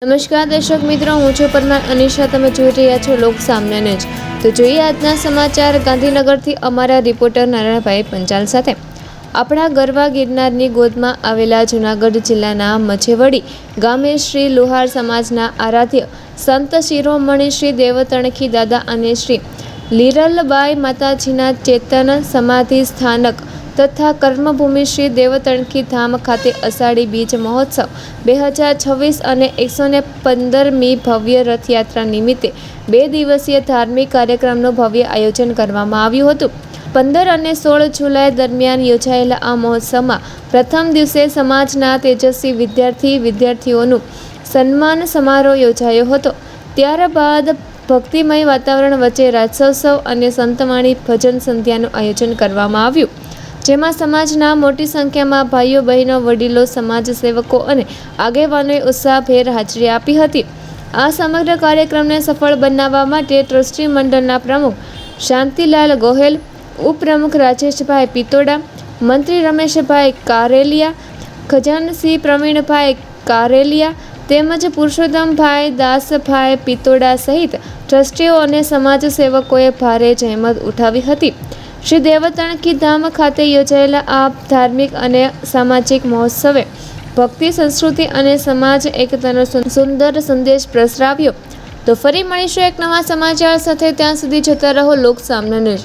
નમસ્કાર દર્શક મિત્રો, હું છું પરમાર અનિશા. તમે જોઈ રહ્યા છો લોક સામને જ. તો જોઈએ આજના સમાચાર ગાંધીનગરથી અમારા રિપોર્ટર નારાયણભાઈ પંચાલ સાથે. આપણા ગરવા ગિરનારની ગોદમાં આવેલા જૂનાગઢ જિલ્લાના મછેવડી ગામે શ્રી લુહાર સમાજના આરાધ્ય સંત શિરોમણી શ્રી દેવતણખી દાદા અને શ્રી લીરલબાઈ માતાજીના ચેતન સમાધિ સ્થાનક તથા કર્મભૂમિ શ્રી દેવતણખી ધામ ખાતે અષાઢી બીજ મહોત્સવ 2026 અને 115મી ભવ્ય રથયાત્રા નિમિત્તે 2 દિવસીય ધાર્મિક કાર્યક્રમનું ભવ્ય આયોજન કરવામાં આવ્યું હતું. 15 અને 16 જુલાઈ દરમિયાન યોજાયેલા આ મહોત્સવમાં પ્રથમ દિવસે સમાજના તેજસ્વી વિદ્યાર્થીઓનું સન્માન સમારોહ યોજાયો હતો. ત્યારબાદ ભક્તિમય વાતાવરણ વચ્ચે રાજસોત્સવ અને સંતવાણી ભજન સંધ્યાનું આયોજન કરવામાં આવ્યું, જેમાં સમાજના મોટી સંખ્યામાં ભાઈઓ બહેનો, વડીલો, સમાજસેવકો અને આગેવાનોએ ઉત્સાહભેર હાજરી આપી હતી. આ સમગ્ર કાર્યક્રમને સફળ બનાવવા માટે ટ્રસ્ટી મંડળના પ્રમુખ શાંતિલાલ ગોહેલ, ઉપપ્રમુખ રાજેશભાઈ પિત્તોડા, મંત્રી રમેશભાઈ કારેલિયા, ખજાનચી પ્રવીણભાઈ કારેલિયા તેમજ પુરુષોત્તમભાઈ દાસભાઈ પિત્તોડા સહિત ટ્રસ્ટીઓ અને સમાજસેવકોએ ભારે જહેમત ઉઠાવી હતી. શ્રી દેવતણખી ધામ ખાતે યોજાયેલા આ ધાર્મિક અને સામાજિક મહોત્સવે ભક્તિ, સંસ્કૃતિ અને સમાજ એકતાનો સુંદર સંદેશ પ્રસરાવ્યો. તો ફરી મળીશું એક નવા સમાચાર સાથે. ત્યાં સુધી જોતા રહો લોક સામને જ.